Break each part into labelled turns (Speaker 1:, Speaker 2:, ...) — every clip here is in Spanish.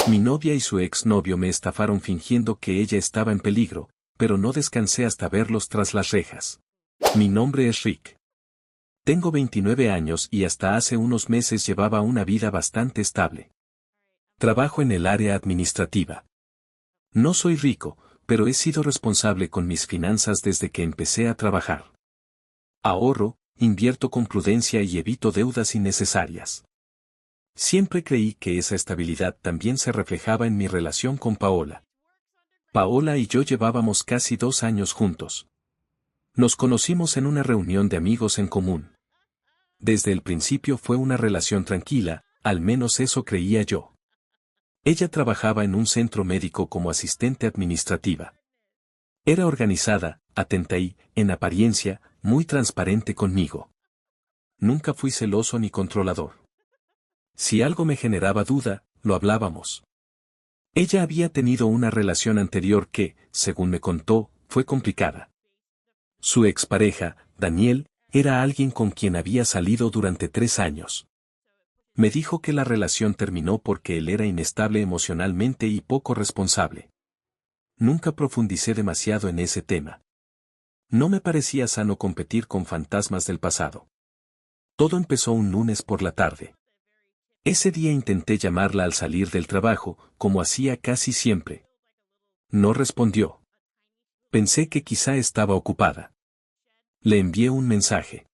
Speaker 1: Mi novia y su exnovio me estafaron fingiendo que ella estaba en peligro, pero no descansé hasta verlos tras las rejas. Mi nombre es Rick. Tengo 29 años y hasta hace unos meses llevaba una vida bastante estable. Trabajo en el área administrativa. No soy rico, pero he sido responsable con mis finanzas desde que empecé a trabajar. Ahorro, invierto con prudencia y evito deudas innecesarias. Siempre creí que esa estabilidad también se reflejaba en mi relación con Paola. Paola y yo llevábamos casi 2 años juntos. Nos conocimos en una reunión de amigos en común. Desde el principio fue una relación tranquila, al menos eso creía yo. Ella trabajaba en un centro médico como asistente administrativa. Era organizada, atenta y, en apariencia, muy transparente conmigo. Nunca fui celoso ni controlador. Si algo me generaba duda, lo hablábamos. Ella había tenido una relación anterior que, según me contó, fue complicada. Su expareja, Daniel, era alguien con quien había salido durante 3 años. Me dijo que la relación terminó porque él era inestable emocionalmente y poco responsable. Nunca profundicé demasiado en ese tema. No me parecía sano competir con fantasmas del pasado. Todo empezó un lunes por la tarde. Ese día intenté llamarla al salir del trabajo, como hacía casi siempre. No respondió. Pensé que quizá estaba ocupada. Le envié un mensaje.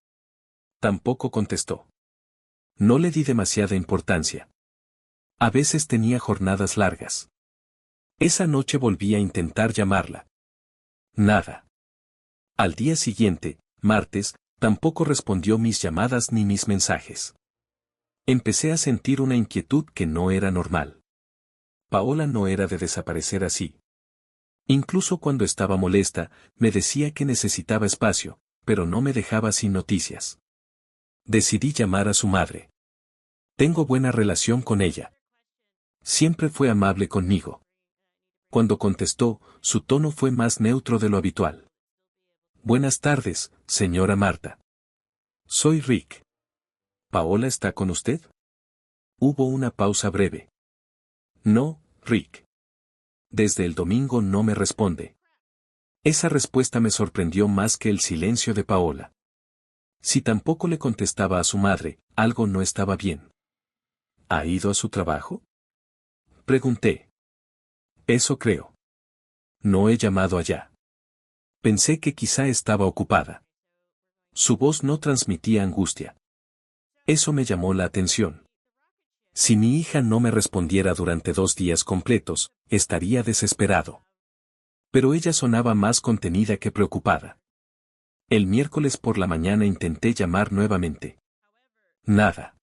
Speaker 1: Tampoco contestó. No le di demasiada importancia. A veces tenía jornadas largas. Esa noche volví a intentar llamarla. Nada. Al día siguiente, martes, tampoco respondió mis llamadas ni mis mensajes. Empecé a sentir una inquietud que no era normal. Paola no era de desaparecer así. Incluso cuando estaba molesta, me decía que necesitaba espacio, pero no me dejaba sin noticias. Decidí llamar a su madre. Tengo buena relación con ella. Siempre fue amable conmigo. Cuando contestó, su tono fue más neutro de lo habitual. Buenas tardes, señora Marta. Soy Rick. ¿Paola está con usted? Hubo una pausa breve. No, Rick. Desde el domingo no me responde. Esa respuesta me sorprendió más que el silencio de Paola. Si tampoco le contestaba a su madre, algo no estaba bien. ¿Ha ido a su trabajo? Pregunté. Eso creo. No he llamado allá. Pensé que quizá estaba ocupada. Su voz no transmitía angustia. Eso me llamó la atención. Si mi hija no me respondiera durante 2 días completos, estaría desesperado. Pero ella sonaba más contenida que preocupada. El miércoles por la mañana intenté llamar nuevamente. Nada.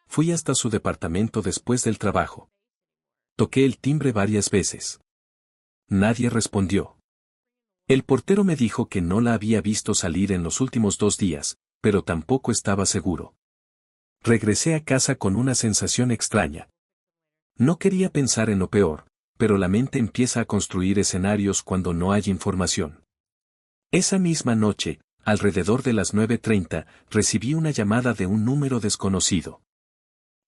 Speaker 1: Fui hasta su departamento después del trabajo. Toqué el timbre varias veces. Nadie respondió. El portero me dijo que no la había visto salir en los últimos 2 días, pero tampoco estaba seguro. Regresé a casa con una sensación extraña. No quería pensar en lo peor, pero la mente empieza a construir escenarios cuando no hay información. Esa misma noche, alrededor de las 9:30, recibí una llamada de un número desconocido.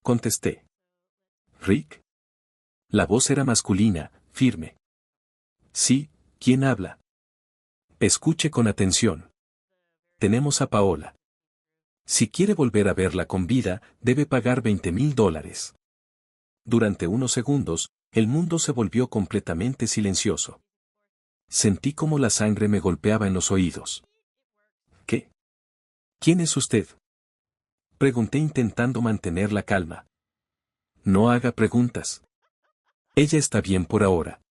Speaker 1: Contesté. ¿Rick? La voz era masculina, firme. Sí, ¿quién habla? Escuche con atención. Tenemos a Paola. Si quiere volver a verla con vida, debe pagar $20,000. Durante unos segundos, el mundo se volvió completamente silencioso. Sentí como la sangre me golpeaba en los oídos. ¿Qué? ¿Quién es usted? Pregunté intentando mantener la calma. No haga preguntas. Ella está bien por ahora.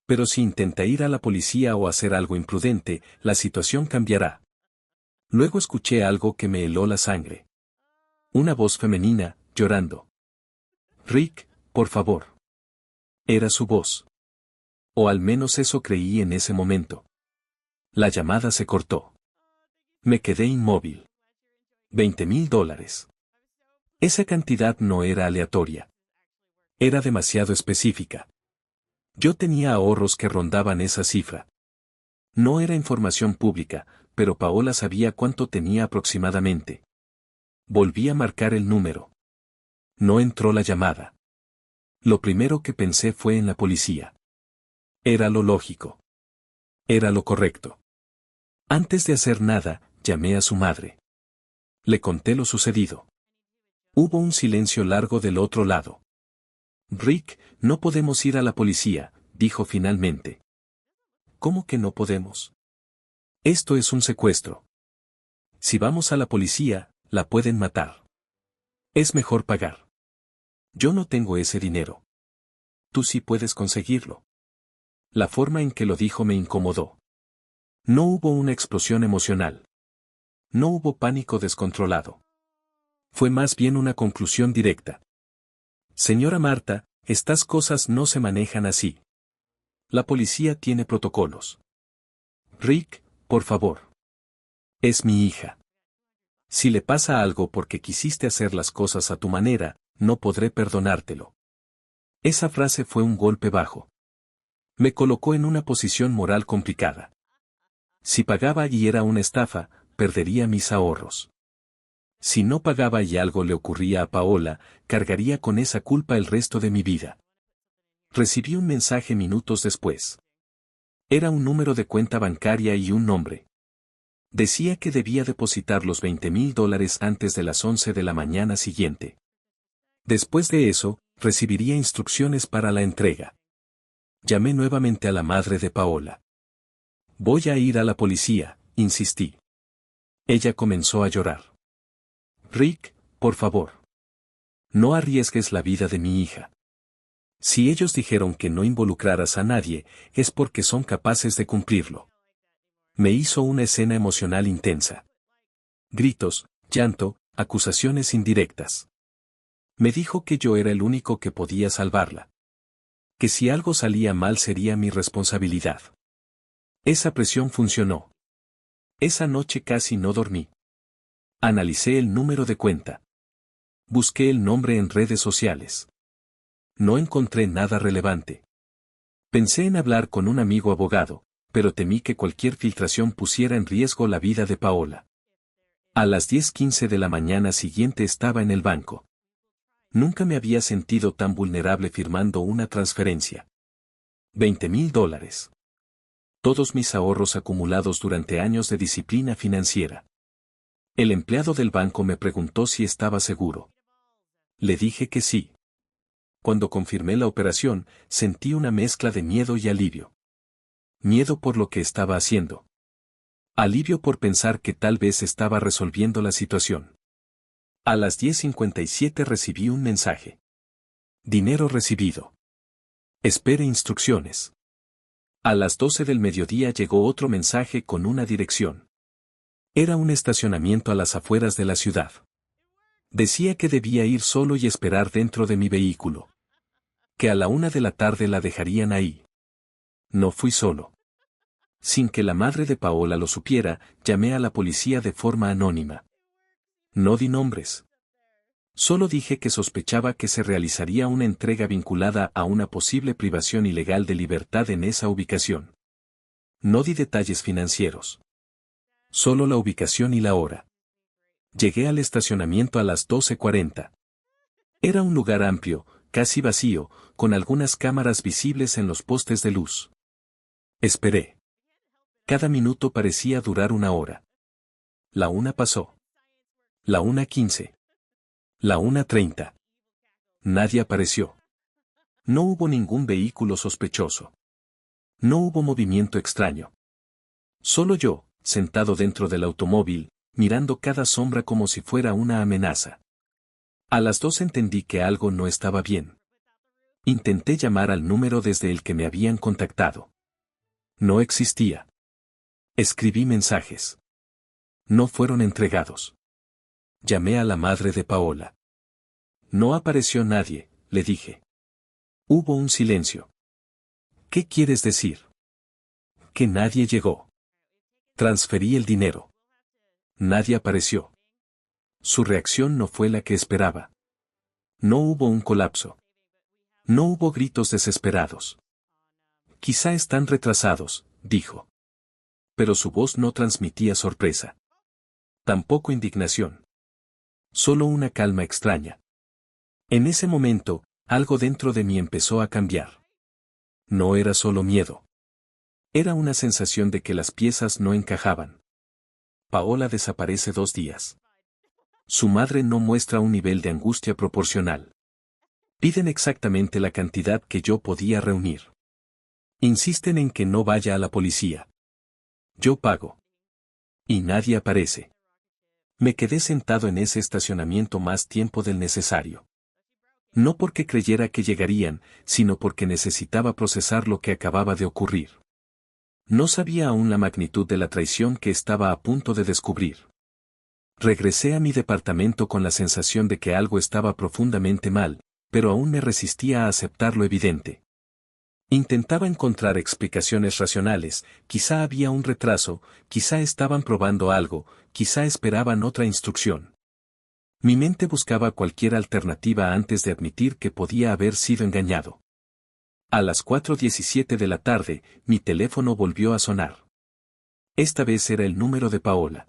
Speaker 1: Pero si intenta ir a la policía o hacer algo imprudente, la situación cambiará. Luego escuché algo que me heló la sangre. Una voz femenina, llorando. Rick, por favor. Era su voz. O al menos eso creí en ese momento. La llamada se cortó. Me quedé inmóvil. $20,000. Esa cantidad no era aleatoria. Era demasiado específica. Yo tenía ahorros que rondaban esa cifra. No era información pública, pero Paola sabía cuánto tenía aproximadamente. Volví a marcar el número. No entró la llamada. Lo primero que pensé fue en la policía. Era lo lógico. Era lo correcto. Antes de hacer nada, llamé a su madre. Le conté lo sucedido. Hubo un silencio largo del otro lado. Rick, no podemos ir a la policía, dijo finalmente. ¿Cómo que no podemos? Esto es un secuestro. Si vamos a la policía, la pueden matar. Es mejor pagar. Yo no tengo ese dinero. Tú sí puedes conseguirlo. La forma en que lo dijo me incomodó. No hubo una explosión emocional. No hubo pánico descontrolado. Fue más bien una conclusión directa. Señora Marta, estas cosas no se manejan así. La policía tiene protocolos. Rick, por favor. Es mi hija. Si le pasa algo porque quisiste hacer las cosas a tu manera, no podré perdonártelo. Esa frase fue un golpe bajo. Me colocó en una posición moral complicada. Si pagaba y era una estafa, perdería mis ahorros. Si no pagaba y algo le ocurría a Paola, cargaría con esa culpa el resto de mi vida. Recibí un mensaje minutos después. Era un número de cuenta bancaria y un nombre. Decía que debía depositar los $20,000 antes de las 11 de la mañana siguiente. Después de eso, recibiría instrucciones para la entrega. Llamé nuevamente a la madre de Paola. Voy a ir a la policía, insistí. Ella comenzó a llorar. Rick, por favor. No arriesgues la vida de mi hija. Si ellos dijeron que no involucraras a nadie, es porque son capaces de cumplirlo. Me hizo una escena emocional intensa. Gritos, llanto, acusaciones indirectas. Me dijo que yo era el único que podía salvarla. Que si algo salía mal sería mi responsabilidad. Esa presión funcionó. Esa noche casi no dormí. Analicé el número de cuenta. Busqué el nombre en redes sociales. No encontré nada relevante. Pensé en hablar con un amigo abogado, pero temí que cualquier filtración pusiera en riesgo la vida de Paola. A las 10:15 de la mañana siguiente estaba en el banco. Nunca me había sentido tan vulnerable firmando una transferencia. $20,000. Todos mis ahorros acumulados durante años de disciplina financiera. El empleado del banco me preguntó si estaba seguro. Le dije que sí. Cuando confirmé la operación, sentí una mezcla de miedo y alivio. Miedo por lo que estaba haciendo. Alivio por pensar que tal vez estaba resolviendo la situación. A las 10:57 recibí un mensaje. Dinero recibido. Espere instrucciones. A las 12 del mediodía llegó otro mensaje con una dirección. Era un estacionamiento a las afueras de la ciudad. Decía que debía ir solo y esperar dentro de mi vehículo. Que a la 1 de la tarde la dejarían ahí. No fui solo. Sin que la madre de Paola lo supiera, llamé a la policía de forma anónima. No di nombres. Solo dije que sospechaba que se realizaría una entrega vinculada a una posible privación ilegal de libertad en esa ubicación. No di detalles financieros. Solo la ubicación y la hora. Llegué al estacionamiento a las 12:40. Era un lugar amplio, casi vacío, con algunas cámaras visibles en los postes de luz. Esperé. Cada minuto parecía durar una hora. La 1 pasó. La 1:15. La 1:30. Nadie apareció. No hubo ningún vehículo sospechoso. No hubo movimiento extraño. Solo yo, sentado dentro del automóvil, mirando cada sombra como si fuera una amenaza. A las 2 entendí que algo no estaba bien. Intenté llamar al número desde el que me habían contactado. No existía. Escribí mensajes. No fueron entregados. Llamé a la madre de Paola. No apareció nadie, le dije. Hubo un silencio. ¿Qué quieres decir? Que nadie llegó. Transferí el dinero. Nadie apareció. Su reacción no fue la que esperaba. No hubo un colapso. No hubo gritos desesperados. Quizá están retrasados, dijo. Pero su voz no transmitía sorpresa. Tampoco indignación. Solo una calma extraña. En ese momento, Algo dentro de mí empezó a cambiar. No era solo miedo. Era una sensación de que las piezas no encajaban. Paola desaparece 2 días. Su madre no muestra un nivel de angustia proporcional. Piden exactamente la cantidad que yo podía reunir. Insisten en que no vaya a la policía. Yo pago. Y nadie aparece. Me quedé sentado en ese estacionamiento más tiempo del necesario. No porque creyera que llegarían, sino porque necesitaba procesar lo que acababa de ocurrir. No sabía aún la magnitud de la traición que estaba a punto de descubrir. Regresé a mi departamento con la sensación de que algo estaba profundamente mal, pero aún me resistía a aceptar lo evidente. Intentaba encontrar explicaciones racionales, quizá había un retraso, quizá estaban probando algo, quizá esperaban otra instrucción. Mi mente buscaba cualquier alternativa antes de admitir que podía haber sido engañado. A las 4:17 de la tarde, mi teléfono volvió a sonar. Esta vez era el número de Paola.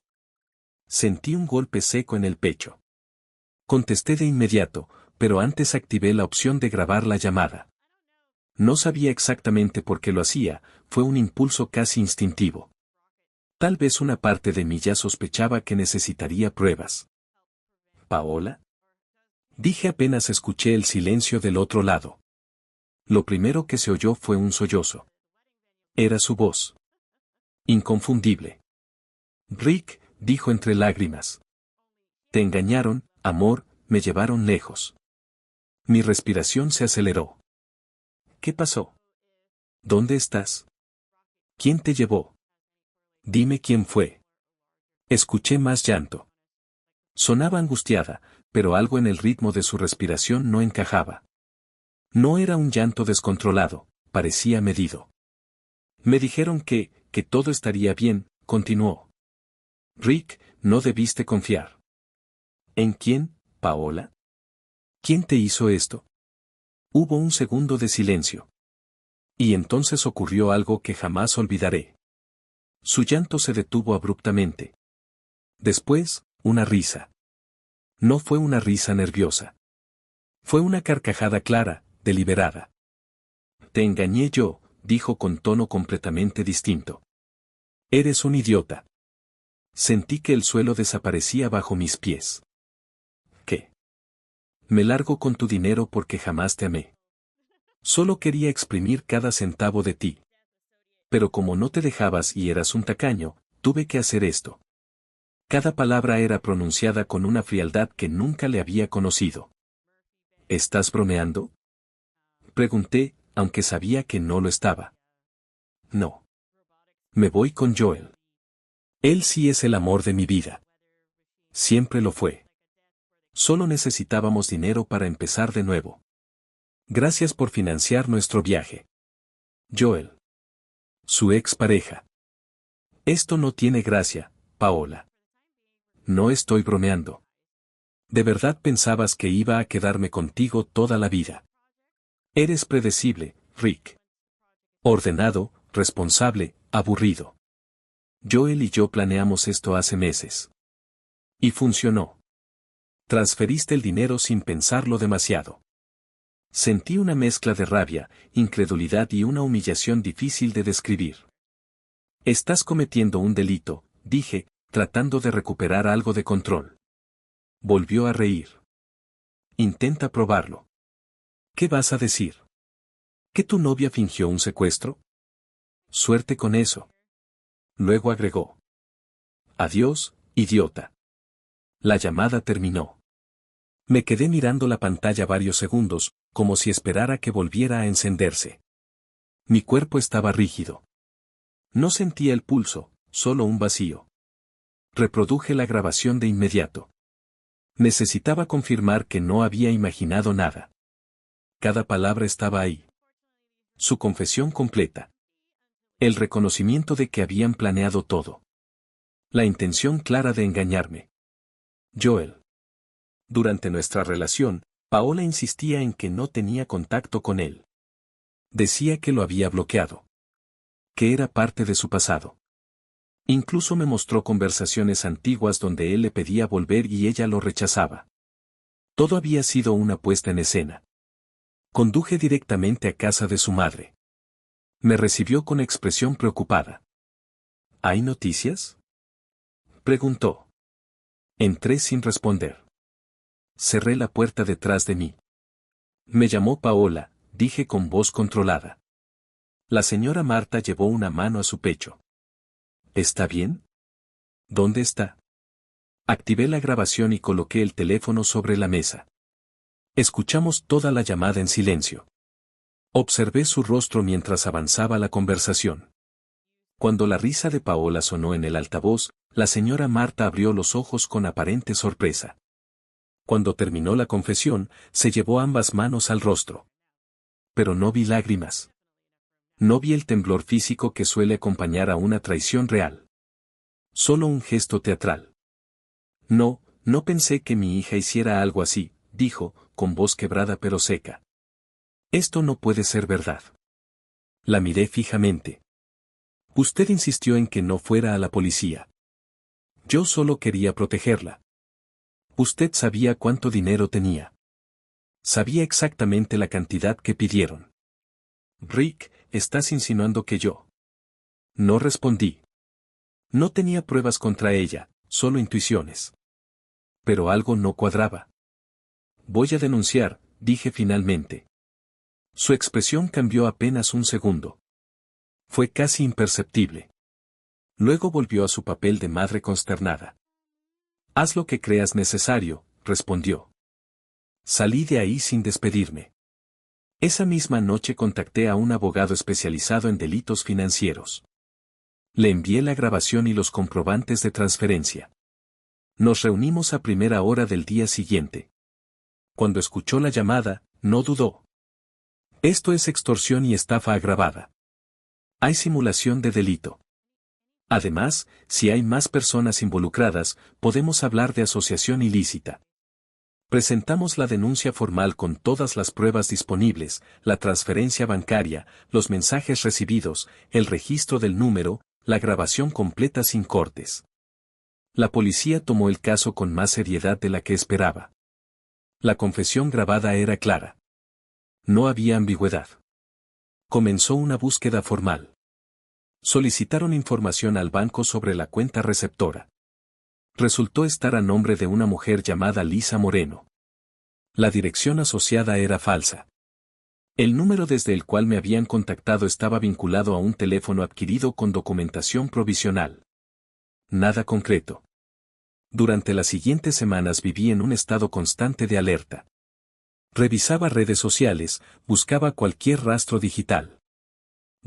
Speaker 1: Sentí un golpe seco en el pecho. Contesté de inmediato, pero antes activé la opción de grabar la llamada. No sabía exactamente por qué lo hacía, fue un impulso casi instintivo. Tal vez una parte de mí ya sospechaba que necesitaría pruebas. ¿Paola? Dije apenas escuché el silencio del otro lado. Lo primero que se oyó fue un sollozo. Era su voz. Inconfundible. Rick, dijo entre lágrimas. Te engañaron, amor, me llevaron lejos. Mi respiración se aceleró. ¿Qué pasó? ¿Dónde estás? ¿Quién te llevó? Dime quién fue. Escuché más llanto. Sonaba angustiada, pero algo en el ritmo de su respiración no encajaba. No era un llanto descontrolado, parecía medido. Me dijeron que todo estaría bien, continuó. Rick, no debiste confiar. ¿En quién, Paola? ¿Quién te hizo esto? Hubo un segundo de silencio. Y entonces ocurrió algo que jamás olvidaré. Su llanto se detuvo abruptamente. Después, una risa. No fue una risa nerviosa. Fue una carcajada clara, deliberada. Te engañé yo, dijo con tono completamente distinto. Eres un idiota. Sentí que el suelo desaparecía bajo mis pies. ¿Qué? Me largo con tu dinero porque jamás te amé. Solo quería exprimir cada centavo de ti. Pero como no te dejabas y eras un tacaño, tuve que hacer esto. Cada palabra era pronunciada con una frialdad que nunca le había conocido. ¿Estás bromeando? Pregunté, aunque sabía que no lo estaba. No. Me voy con Joel. Él sí es el amor de mi vida. Siempre lo fue. Solo necesitábamos dinero para empezar de nuevo. Gracias por financiar nuestro viaje. Joel. Su expareja. Esto no tiene gracia, Paola. No estoy bromeando. ¿De verdad pensabas que iba a quedarme contigo toda la vida? Eres predecible, Rick. Ordenado, responsable, aburrido. Joel y yo planeamos esto hace meses. Y funcionó. Transferiste el dinero sin pensarlo demasiado. Sentí una mezcla de rabia, incredulidad y una humillación difícil de describir. Estás cometiendo un delito, dije, tratando de recuperar algo de control. Volvió a reír. Intenta probarlo. ¿Qué vas a decir? ¿Que tu novia fingió un secuestro? Suerte con eso. Luego agregó. Adiós, idiota. La llamada terminó. Me quedé mirando la pantalla varios segundos, como si esperara que volviera a encenderse. Mi cuerpo estaba rígido. No sentía el pulso, solo un vacío. Reproduje la grabación de inmediato. Necesitaba confirmar que no había imaginado nada. Cada palabra estaba ahí. Su confesión completa. El reconocimiento de que habían planeado todo. La intención clara de engañarme. Joel. Durante nuestra relación, Paola insistía en que no tenía contacto con él. Decía que lo había bloqueado. Que era parte de su pasado. Incluso me mostró conversaciones antiguas donde él le pedía volver y ella lo rechazaba. Todo había sido una puesta en escena. Conduje directamente a casa de su madre. Me recibió con expresión preocupada. ¿Hay noticias?, preguntó. Entré sin responder. Cerré la puerta detrás de mí. Me llamó Paola, dije con voz controlada. La señora Marta llevó una mano a su pecho. ¿Está bien? ¿Dónde está? Activé la grabación y coloqué el teléfono sobre la mesa. Escuchamos toda la llamada en silencio. Observé su rostro mientras avanzaba la conversación. Cuando la risa de Paola sonó en el altavoz, la señora Marta abrió los ojos con aparente sorpresa. Cuando terminó la confesión, se llevó ambas manos al rostro. Pero no vi lágrimas. No vi el temblor físico que suele acompañar a una traición real. Solo un gesto teatral. No pensé que mi hija hiciera algo así, dijo, con voz quebrada pero seca. Esto no puede ser verdad. La miré fijamente. Usted insistió en que no fuera a la policía. Yo solo quería protegerla. Usted sabía cuánto dinero tenía. Sabía exactamente la cantidad que pidieron. Rick, ¿estás insinuando que yo? No respondí. No tenía pruebas contra ella, solo intuiciones. Pero algo no cuadraba. Voy a denunciar, dije finalmente. Su expresión cambió apenas un segundo. Fue casi imperceptible. Luego volvió a su papel de madre consternada. Haz lo que creas necesario, respondió. Salí de ahí sin despedirme. Esa misma noche contacté a un abogado especializado en delitos financieros. Le envié la grabación y los comprobantes de transferencia. Nos reunimos a primera hora del día siguiente. Cuando escuchó la llamada, no dudó. Esto es extorsión y estafa agravada. Hay simulación de delito. Además, si hay más personas involucradas, podemos hablar de asociación ilícita. Presentamos la denuncia formal con todas las pruebas disponibles, la transferencia bancaria, los mensajes recibidos, el registro del número, la grabación completa sin cortes. La policía tomó el caso con más seriedad de la que esperaba. La confesión grabada era clara. No había ambigüedad. Comenzó una búsqueda formal. Solicitaron información al banco sobre la cuenta receptora. Resultó estar a nombre de una mujer llamada Lisa Moreno. La dirección asociada era falsa. El número desde el cual me habían contactado estaba vinculado a un teléfono adquirido con documentación provisional. Nada concreto. Durante las siguientes semanas viví en un estado constante de alerta. Revisaba redes sociales, buscaba cualquier rastro digital.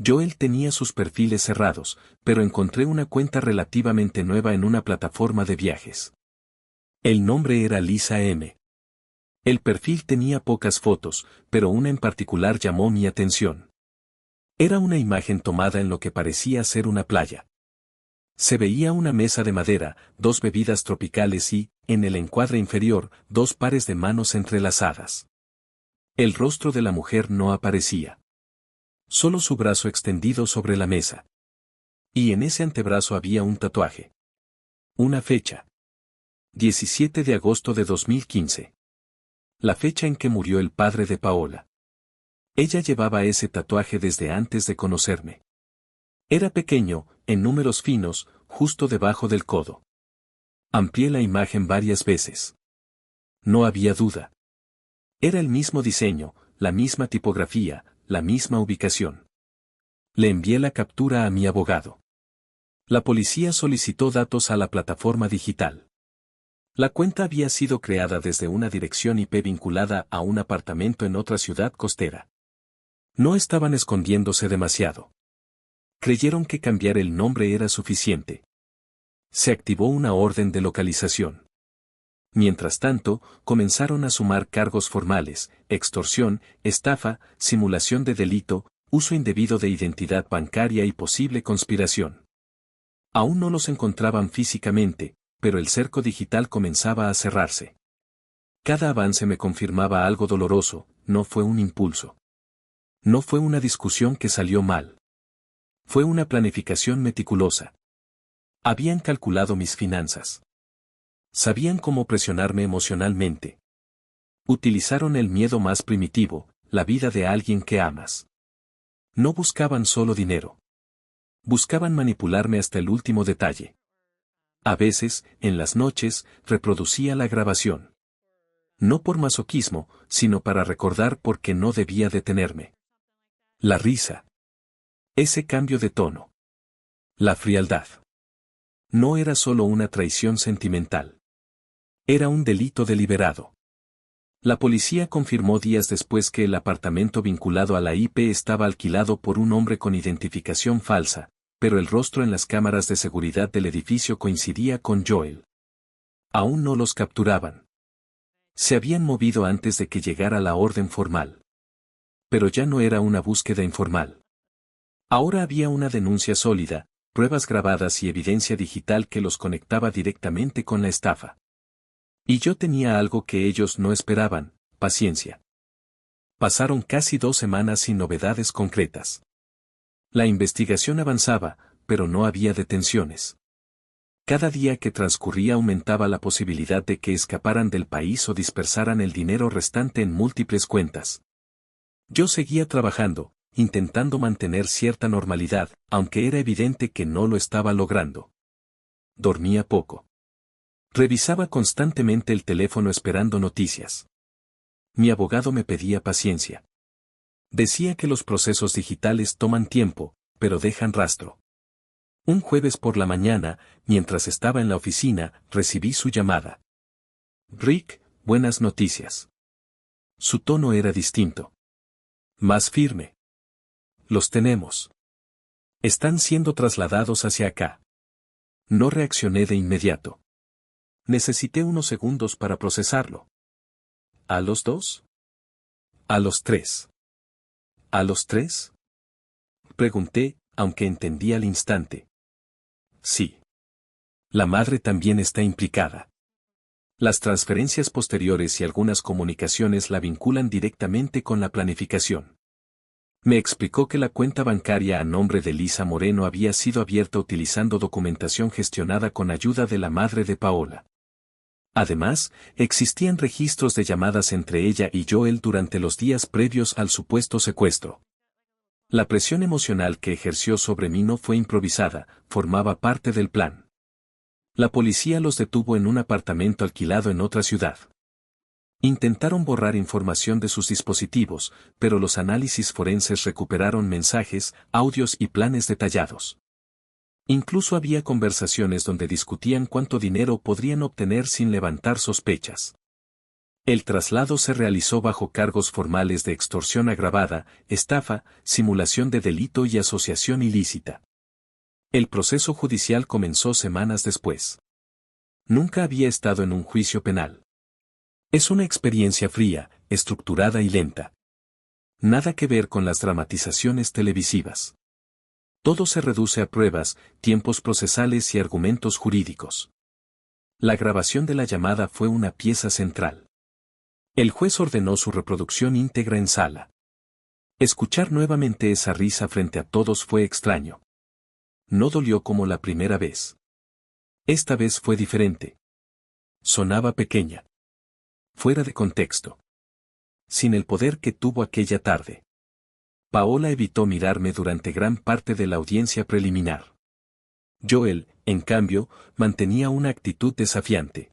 Speaker 1: Joel tenía sus perfiles cerrados, pero encontré una cuenta relativamente nueva en una plataforma de viajes. El nombre era Lisa M. El perfil tenía pocas fotos, pero una en particular llamó mi atención. Era una imagen tomada en lo que parecía ser una playa. Se veía una mesa de madera, dos bebidas tropicales y, en el encuadre inferior, dos pares de manos entrelazadas. El rostro de la mujer no aparecía. Solo su brazo extendido sobre la mesa. Y en ese antebrazo había un tatuaje. Una fecha. 17 de agosto de 2015. La fecha en que murió el padre de Paola. Ella llevaba ese tatuaje desde antes de conocerme. Era pequeño, en números finos, justo debajo del codo. Amplié la imagen varias veces. No había duda. Era el mismo diseño, la misma tipografía, la misma ubicación. Le envié la captura a mi abogado. La policía solicitó datos a la plataforma digital. La cuenta había sido creada desde una dirección IP vinculada a un apartamento en otra ciudad costera. No estaban escondiéndose demasiado. Creyeron que cambiar el nombre era suficiente. Se activó una orden de localización. Mientras tanto, comenzaron a sumar cargos formales, extorsión, estafa, simulación de delito, uso indebido de identidad bancaria y posible conspiración. Aún no los encontraban físicamente, pero el cerco digital comenzaba a cerrarse. Cada avance me confirmaba algo doloroso, no fue un impulso. No fue una discusión que salió mal. Fue una planificación meticulosa. Habían calculado mis finanzas. Sabían cómo presionarme emocionalmente. Utilizaron el miedo más primitivo, la vida de alguien que amas. No buscaban solo dinero. Buscaban manipularme hasta el último detalle. A veces, en las noches, reproducía la grabación. No por masoquismo, sino para recordar por qué no debía detenerme. La risa. Ese cambio de tono. La frialdad. No era solo una traición sentimental. Era un delito deliberado. La policía confirmó días después que el apartamento vinculado a la IP estaba alquilado por un hombre con identificación falsa, pero el rostro en las cámaras de seguridad del edificio coincidía con Joel. Aún no los capturaban. Se habían movido antes de que llegara la orden formal. Pero ya no era una búsqueda informal. Ahora había una denuncia sólida, pruebas grabadas y evidencia digital que los conectaba directamente con la estafa. Y yo tenía algo que ellos no esperaban: paciencia. Pasaron casi 2 semanas sin novedades concretas. La investigación avanzaba, pero no había detenciones. Cada día que transcurría aumentaba la posibilidad de que escaparan del país o dispersaran el dinero restante en múltiples cuentas. Yo seguía trabajando, intentando mantener cierta normalidad, aunque era evidente que no lo estaba logrando. Dormía poco. Revisaba constantemente el teléfono esperando noticias. Mi abogado me pedía paciencia. Decía que los procesos digitales toman tiempo, pero dejan rastro. Un jueves por la mañana, mientras estaba en la oficina, recibí su llamada. Rick, buenas noticias. Su tono era distinto. Más firme. Los tenemos. Están siendo trasladados hacia acá. No reaccioné de inmediato. Necesité unos segundos para procesarlo. ¿A los 2? ¿A los 3? ¿A los 3? Pregunté, aunque entendí al instante. Sí. La madre también está implicada. Las transferencias posteriores y algunas comunicaciones la vinculan directamente con la planificación. Me explicó que la cuenta bancaria a nombre de Lisa Moreno había sido abierta utilizando documentación gestionada con ayuda de la madre de Paola. Además, existían registros de llamadas entre ella y Joel durante los días previos al supuesto secuestro. La presión emocional que ejerció sobre mí no fue improvisada, formaba parte del plan. La policía los detuvo en un apartamento alquilado en otra ciudad. Intentaron borrar información de sus dispositivos, pero los análisis forenses recuperaron mensajes, audios y planes detallados. Incluso había conversaciones donde discutían cuánto dinero podrían obtener sin levantar sospechas. El traslado se realizó bajo cargos formales de extorsión agravada, estafa, simulación de delito y asociación ilícita. El proceso judicial comenzó semanas después. Nunca había estado en un juicio penal. Es una experiencia fría, estructurada y lenta. Nada que ver con las dramatizaciones televisivas. Todo se reduce a pruebas, tiempos procesales y argumentos jurídicos. La grabación de la llamada fue una pieza central. El juez ordenó su reproducción íntegra en sala. Escuchar nuevamente esa risa frente a todos fue extraño. No dolió como la primera vez. Esta vez fue diferente. Sonaba pequeña. Fuera de contexto. Sin el poder que tuvo aquella tarde. Paola evitó mirarme durante gran parte de la audiencia preliminar. Joel, en cambio, mantenía una actitud desafiante.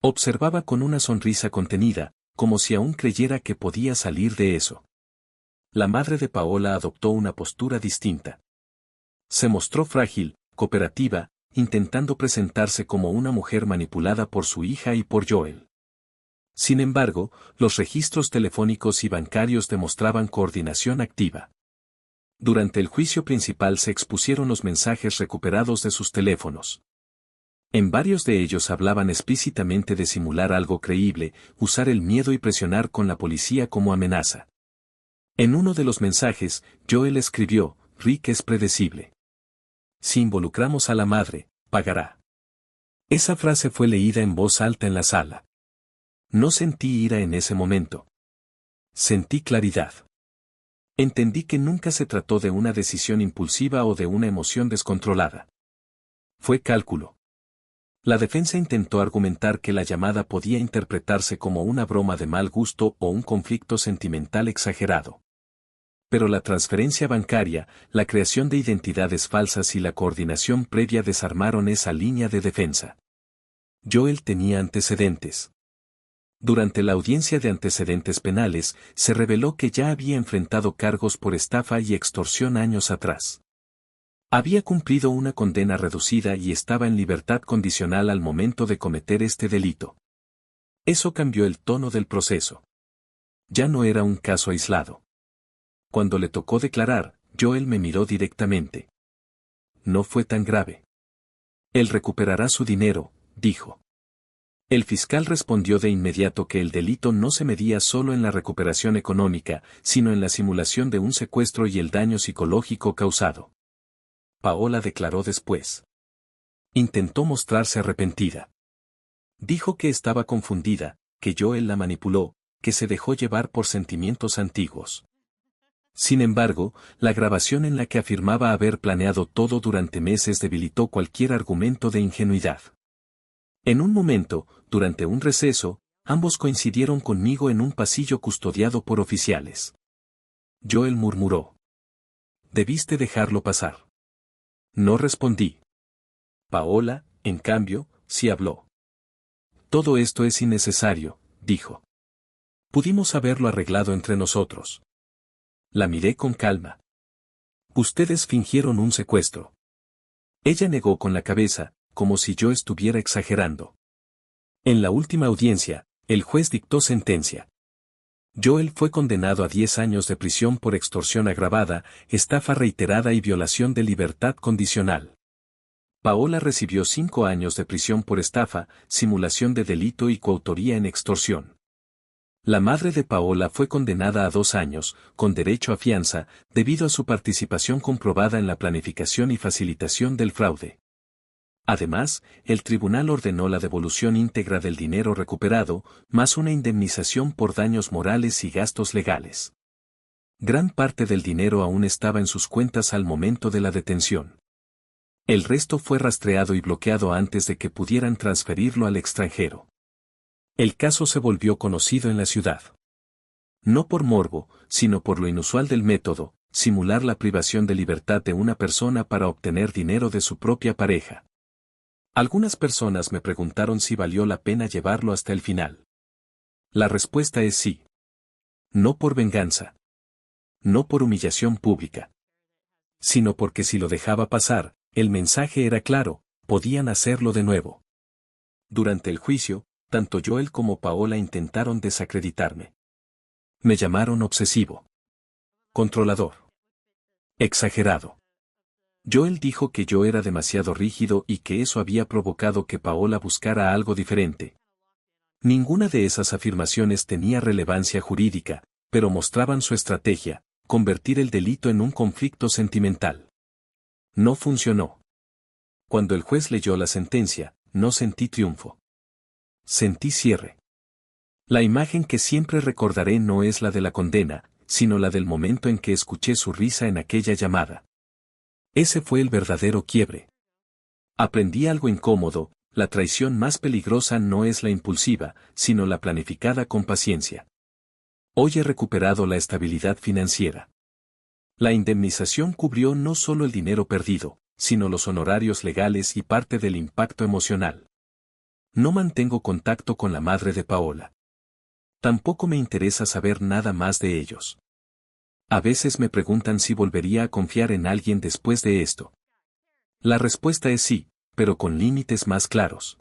Speaker 1: Observaba con una sonrisa contenida, como si aún creyera que podía salir de eso. La madre de Paola adoptó una postura distinta. Se mostró frágil, cooperativa, intentando presentarse como una mujer manipulada por su hija y por Joel. Sin embargo, los registros telefónicos y bancarios demostraban coordinación activa. Durante el juicio principal se expusieron los mensajes recuperados de sus teléfonos. En varios de ellos hablaban explícitamente de simular algo creíble, usar el miedo y presionar con la policía como amenaza. En uno de los mensajes, Joel escribió: Rick es predecible. Si involucramos a la madre, pagará. Esa frase fue leída en voz alta en la sala. No sentí ira en ese momento. Sentí claridad. Entendí que nunca se trató de una decisión impulsiva o de una emoción descontrolada. Fue cálculo. La defensa intentó argumentar que la llamada podía interpretarse como una broma de mal gusto o un conflicto sentimental exagerado. Pero la transferencia bancaria, la creación de identidades falsas y la coordinación previa desarmaron esa línea de defensa. Joel tenía antecedentes. Durante la audiencia de antecedentes penales, se reveló que ya había enfrentado cargos por estafa y extorsión años atrás. Había cumplido una condena reducida y estaba en libertad condicional al momento de cometer este delito. Eso cambió el tono del proceso. Ya no era un caso aislado. Cuando le tocó declarar, Joel me miró directamente. No fue tan grave. Él recuperará su dinero, dijo. El fiscal respondió de inmediato que el delito no se medía solo en la recuperación económica, sino en la simulación de un secuestro y el daño psicológico causado. Paola declaró después. Intentó mostrarse arrepentida. Dijo que estaba confundida, que Joel la manipuló, que se dejó llevar por sentimientos antiguos. Sin embargo, la grabación en la que afirmaba haber planeado todo durante meses debilitó cualquier argumento de ingenuidad. En un momento, durante un receso, ambos coincidieron conmigo en un pasillo custodiado por oficiales. Joel murmuró. Debiste dejarlo pasar. No respondí. Paola, en cambio, sí habló. Todo esto es innecesario, dijo. Pudimos haberlo arreglado entre nosotros. La miré con calma. Ustedes fingieron un secuestro. Ella negó con la cabeza, como si yo estuviera exagerando. En la última audiencia, el juez dictó sentencia. Joel fue condenado a 10 años de prisión por extorsión agravada, estafa reiterada y violación de libertad condicional. Paola recibió 5 años de prisión por estafa, simulación de delito y coautoría en extorsión. La madre de Paola fue condenada a 2 años, con derecho a fianza, debido a su participación comprobada en la planificación y facilitación del fraude. Además, el tribunal ordenó la devolución íntegra del dinero recuperado, más una indemnización por daños morales y gastos legales. Gran parte del dinero aún estaba en sus cuentas al momento de la detención. El resto fue rastreado y bloqueado antes de que pudieran transferirlo al extranjero. El caso se volvió conocido en la ciudad. No por morbo, sino por lo inusual del método, simular la privación de libertad de una persona para obtener dinero de su propia pareja. Algunas personas me preguntaron si valió la pena llevarlo hasta el final. La respuesta es sí. No por venganza. No por humillación pública. Sino porque si lo dejaba pasar, el mensaje era claro, podían hacerlo de nuevo. Durante el juicio, tanto Joel como Paola intentaron desacreditarme. Me llamaron obsesivo. Controlador. Exagerado. Joel dijo que yo era demasiado rígido y que eso había provocado que Paola buscara algo diferente. Ninguna de esas afirmaciones tenía relevancia jurídica, pero mostraban su estrategia, convertir el delito en un conflicto sentimental. No funcionó. Cuando el juez leyó la sentencia, no sentí triunfo. Sentí cierre. La imagen que siempre recordaré no es la de la condena, sino la del momento en que escuché su risa en aquella llamada. Ese fue el verdadero quiebre. Aprendí algo incómodo, la traición más peligrosa no es la impulsiva, sino la planificada con paciencia. Hoy he recuperado la estabilidad financiera. La indemnización cubrió no solo el dinero perdido, sino los honorarios legales y parte del impacto emocional. No mantengo contacto con la madre de Paola. Tampoco me interesa saber nada más de ellos. A veces me preguntan si volvería a confiar en alguien después de esto. La respuesta es sí, pero con límites más claros.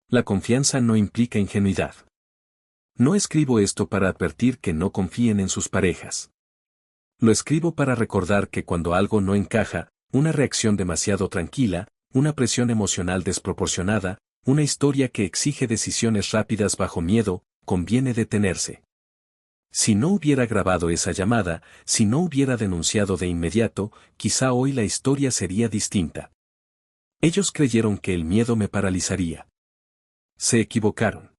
Speaker 1: La confianza no implica ingenuidad. No escribo esto para advertir que no confíen en sus parejas. Lo escribo para recordar que cuando algo no encaja, una reacción demasiado tranquila, una presión emocional desproporcionada, una historia que exige decisiones rápidas bajo miedo, conviene detenerse. Si no hubiera grabado esa llamada, si no hubiera denunciado de inmediato, quizá hoy la historia sería distinta. Ellos creyeron que el miedo me paralizaría. Se equivocaron.